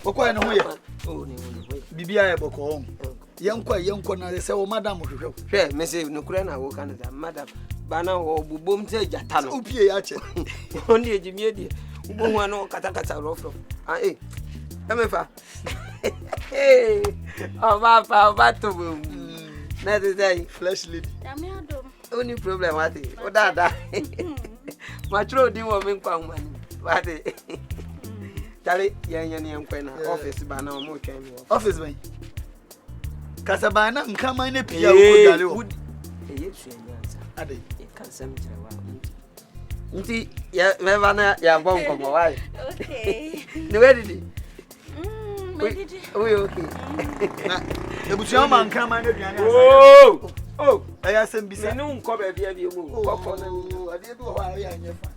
Oko eno hoye. Bibia e boko. Yenkwa na se o madam hwehwe. Hwe me se no kura na wo kan da madam. Bana wo bubom te jata no. Upie ya che. Onde ejimie die. Ubo hu ano kata rofro. Ah emefa. Oba to. Na de say Flesh lady. Yami adom. Only problem what o dada. Ma tro din wo me nkwa nwani. What Tari yan nkwa na office ba na mo twa mi. Office ban. Kasabana nkama ne pia wo dale wo. Yesu enyansa. Ade. E kan sam kirewa. Nti ya meva na ya bon komo wai. Okay. Ni where did We okay. Na ebutua man nkama ne duane Oh. Oh, aya sem bisa. ni nko ba bia bi mu. Kokko na. Ade bi ho a ya nyefa.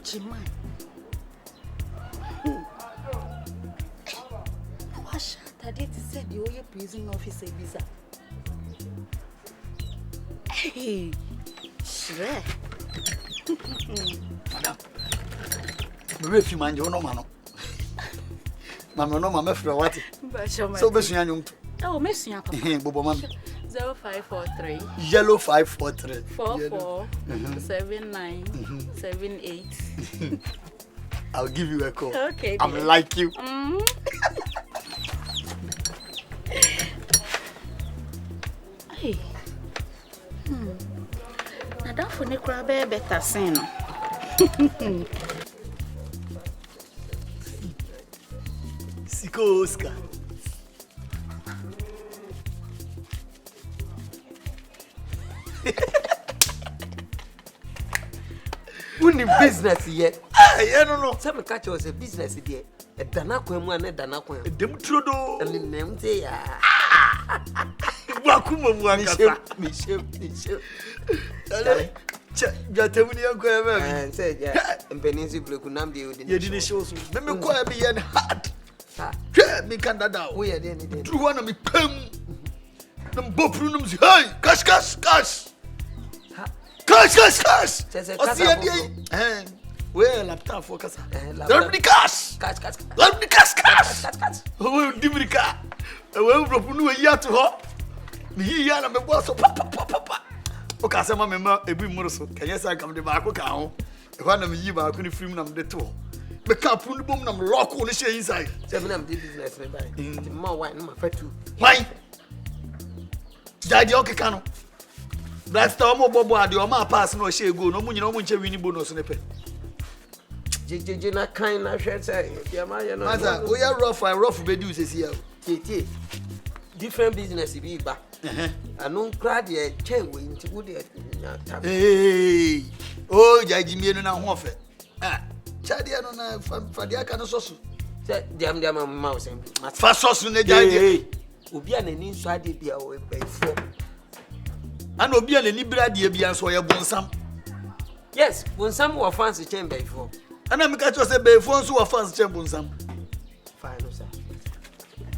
watch him man. Washa tadi ti said the oye prison officer bisa. Hey. Shre. Madam. Me fi manje ono ma no. Mama no mama fra wati. So be sunya nyum. Oh, mesunya papa. Bobo mama. 0543 Yellow 543 44 79 78. I'll give you a call. Okay. I'm like you. Hey. Na dan for ne kura be better sin no. Siko Oscar. Wuni business yet. Yeah, no. Some catch was a business there. A dana kwemu and a dana kwem. Dem trodo. And the name say ya. Wakuma muangasa. Michelle. Dale. Jatemuni yanko ya meme. And said ya. Mpeninzi blekunam di udini. Ye dini show so. Meme kwa bi yen hard. Me kan dada. We ya deni. True one me pem. Nam bopru num si hey, cash. Cash. Osi ade. Where laptop for kasa. Let me cash. Cash. Let me cash. Oh, dimrika. We bopru no ya to ho. Me ya na me boss papa. O ka sema me ma ebi muro so. Kanya sa kam de ba ko ka ho. E kwa na me yi ba ko ni film na me de to. Me ka pu ni bom na me lock on share inside. Say me na me business me buy. The more wine ma fatu. Why? Daddy okay kanu. Blast omo bobo ade o ma pass no share go no munyina omo nche win bonus ne pe. Je na kind na hwe say dia ma ye no. Maza, we are rough be do sesi ya. Tie. Different business be ba. Anu kra de chen we nti wo de na tab. Hey. Oh, jaji mienu na ho ofe. Ah, chade no na fade aka no soso. Say diam ma o sem. Fa soso na jaji. Obi anani nso ade bia o efo. Ana obi anani brade bia nso ye bonsam. Yes, bonsam wo fancy chen be efo. Ana me ka cho se be fo nso wo fans chen bonsam. Fine no sir.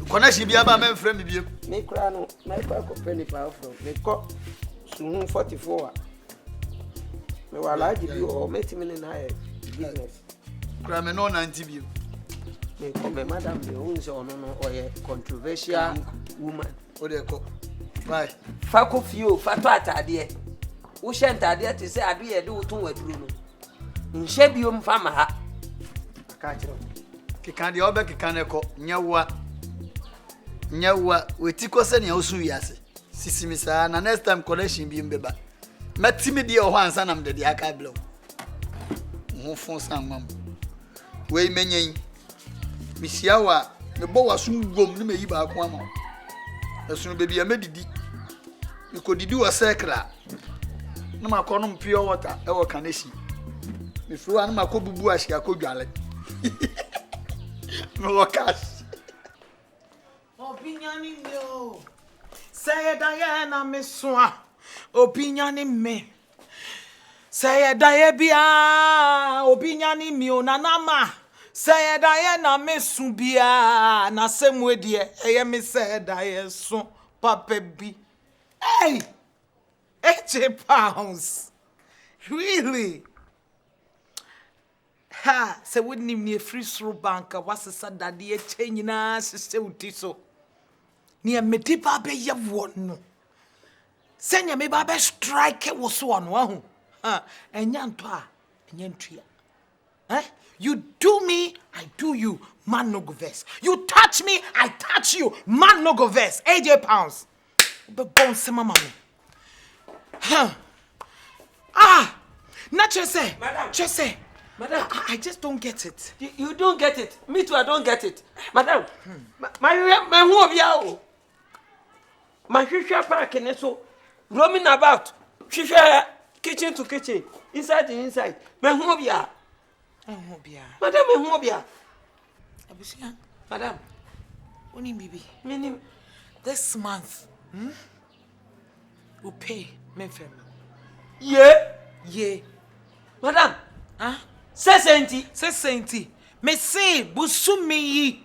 Connection bia ba men frame bia. Me kra no, my pa ko penny pa from. Me ko suhun 44. Me wala ji bi o metimi na business. Kra me no 90 bia. Me ko me madam be o nse ono no oye controversial woman. O de ko. Bye. Fa ko fio, fa to atade. Wo hye ntade te se ado ye de wo ton waduru no. Nhye biom fa ma ha. Aka kire. Kika de obe kika ne ko nyawa wetiko se ne osu wiase. Sisimi saa na next time connection bi mbeba. Matimi de o hansa nam de aka blow. Mo fon san mam. We menyen. Misia wa me bo wasu gom ne meyi ba ko ama. Esu bebi ya medidi. Me ko didi wa sekra. Na makono pure water e wo kaneshi. Me furu an makobubu ahia akodwale. Me wo cash. Opinioni mio. Say Diana meswa. Opinioni me. Say Diana opinioni mio nanama. Say Diana mesubia na semwe die eye me say Diana so papa bi. Hey! 80 pounds. Really? Ha, se wouldn't even a free throw banker was a sad daddy a change in us, sister so. Near me tipa be ya one. Send me baby strike was one. And yantua, and yantria. Eh? You do me, I do you, man no go verse. You touch me, I touch you, man no go verse. 80 pounds. But bone se mama. Huh. Ah! Not just say, Madam. Just say. Madam, I just don't get it. you don't get it. Me too, I don't get it. Madam, my who of you? My future park and so roaming about. Future kitchen to kitchen, inside to inside. My who of you? Madam, my who of you? Madam, Only baby. meaning This month, we'll pay me family. yeah, Yeah. madam. Huh? Sesenti. Say Sainty. Me say busumi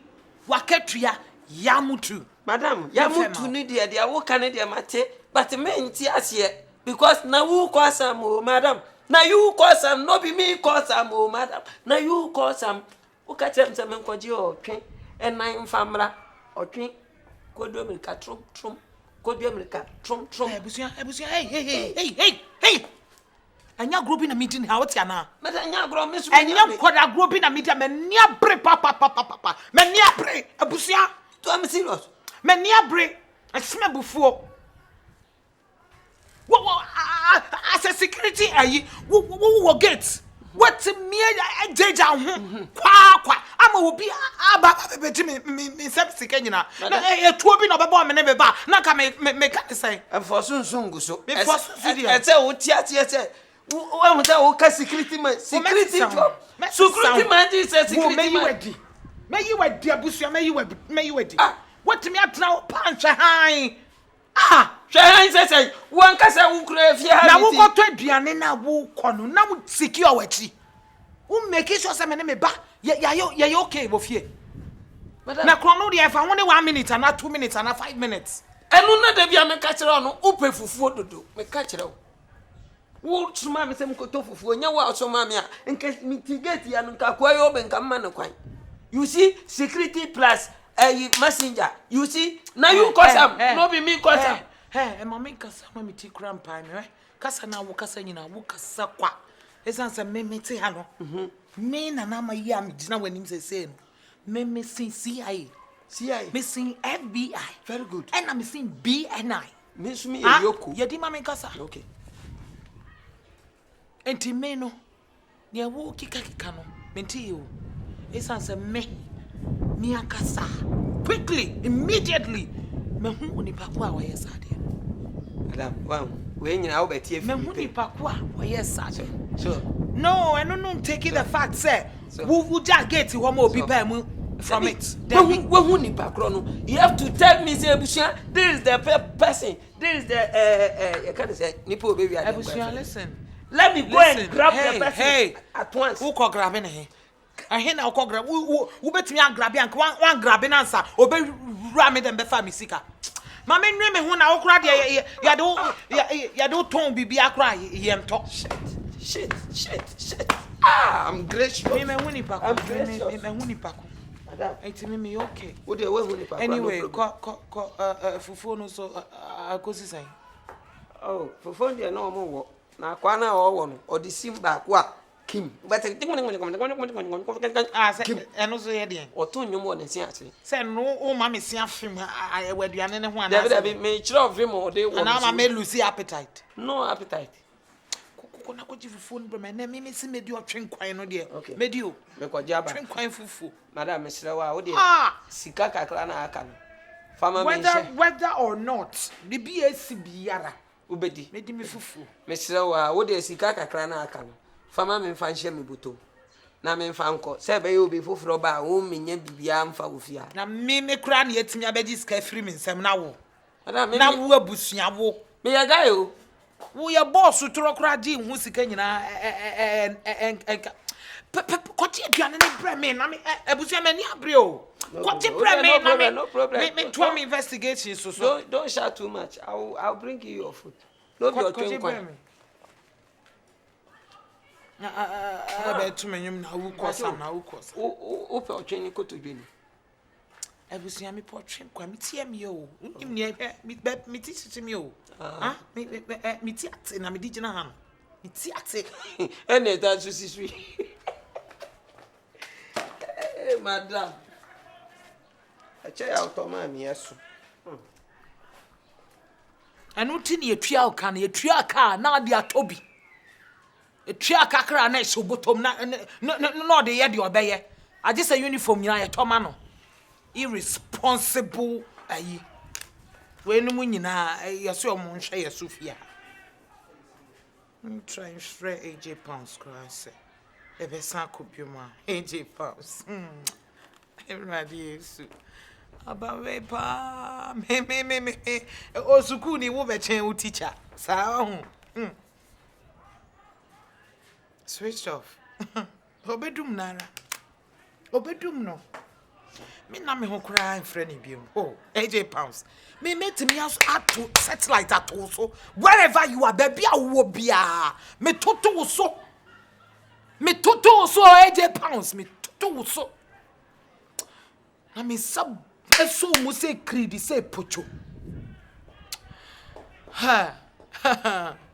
waketria yamutu. Madam, ya mutu ni dia wo kan dia mate, but me nti ase because na you cause am o madam. Na you cause am, no be me cause am o madam. Na you cause am. O ka chem se me nkoje o twen enan famra o twen kodu America trum trum. Kodu America trum trum. Ebusia, hey. Anya group in a meeting how it's yana. Madam nya gro me so. Anya kwada group in a meeting me nia bre papa. Me nia bre ebusia. To am serious. Me nia bre asme bufuo. Wo as a security ayi wo gate. What me jeja ho kwa ama obi aba beti me sepsi kenyina na etuo bi na obeba me ne beba na ka me ka say For sunsun guso. Me for sunsun. E say o tia say wo that o ka security man job. Security man is security man. Me yi wadi abusua me yi wadi. What me atna punch han. Hwe say won ka say wo kura fie ha. Na wo ko to aduane na wo kono na wo secure wachi. Wo make sure say me ne me ba ya okay wo fie. Na krono dey fa ho ne 1 minute and 2 minutes and 5 minutes. Enu na da bia me ka kire no upe fufuo dodo me ka kire wo tuma me sem ko to fufuo nya wa so ma me a nka mitigate ya no nka kwa yo be nka ma no kwan. You see security plus messenger. You see now you cause am no be me cause am. Hey, mama kasa ma miti kram pa me kasa na wo kasa nyina wo kasa kwa. Esanse me te ha no. Me na na ma yi am gina wanim sese no. Me sin CIA. Me sin FBI. Very good. And I'm sin BNI. Me so me yoku. Ye di mama kasa. Okay. Enti me no. Ne wo kika no. Menti yo. Esanse me akasa. Quickly, immediately. Me hu onipa kwa wa yesade. Madam, wow. We nyina wo betie fi. Me hu onipa kwa wa yesade. So. No, I don't taking the fact say. Who just get to one more be from it. When who nipa kro no, you have to tell me say Ebusia, this is the person. This is the can say nipa baby. Ebusia, listen. Let me go and grab the person at once. Who call grabbing here? I hear now call grab. Who bet me and grab and one grabbing answer. Obey ram them be family sika. Mama nwe me hu na okra de ya do ton bibi akra yem to. Shit. Ah, I'm gracious. Me hu ni pa. I'm gracious. Me hu ni pa. Madam, enti me okay. Wo de we hu ni pa. Anyway, fufu no so akosi sai. Oh, fufu de no mo wo. Na kwa na wo no, odi sim ba kwa Kim. But say eno so ye de. Oto nwom wo ne si ase. Say no o ma me si afim awaduane ne ho ana. David me chire of him o de wo. Na ma me lose appetite. No appetite. Kona ko jifufu no be na me si medi otwenkwan no de. Okay. Medi o. Me ko jaba. Twenkwan fufu. Madam me chire wa wo de. Sika kakra na aka no. Fama me Whether or not, the BAC biara. Ubedi. Medi me fufu. Me chire wa wo de sika kakra na aka no. Fama me fa nhye me buto. Na me fa nko. Se be yo be fufuro ba wo menya bibia mfa wo fia. Na me kura na yetimi abeji ska free me nsem na wo. Madam me na wo abusua wo. Me ya guy o. Wo ya boss tro kura di hu sika nyina Kochi aduane ne bre me na me ebusu me ni abre o. Kochi bre me na me. No problem. Me to investigation so. Don't shout too much. I'll bring you your food. No be your twin coin. Betu menyum na wu kwasam na wu kwasam. O pe otwen ko to dwani. Ebusu me potwen kwa me tie me o. Ndim ne me ti sisi me o. Ah, me ti ate na me di gina ha. Me ti ate. Ene ta so sisi. Eh madam. Ache ya utoma mi yeso. Anu ti ne etua aka na etua aka na ade atobi. Etua kakra na so botom na no de ye de obeye. Age say uniform nyina ye toma no. Irresponsible ayi. We no mu nyina yeso o mo nhwe yeso fia. Try shred AJ pounds cross. Ebe san kobioma AJ pounds. Everybody is Abawe pa me o suku ni wo be chen o teacher sa ho switch off obedum nara obedum no me na me ho kra enfre ni biem oh AJ pounds me met me as ato satellite ato so wherever you are baby awo bia me toto so AJ pounds me toto so na me sub eso mo say creed say pocho ha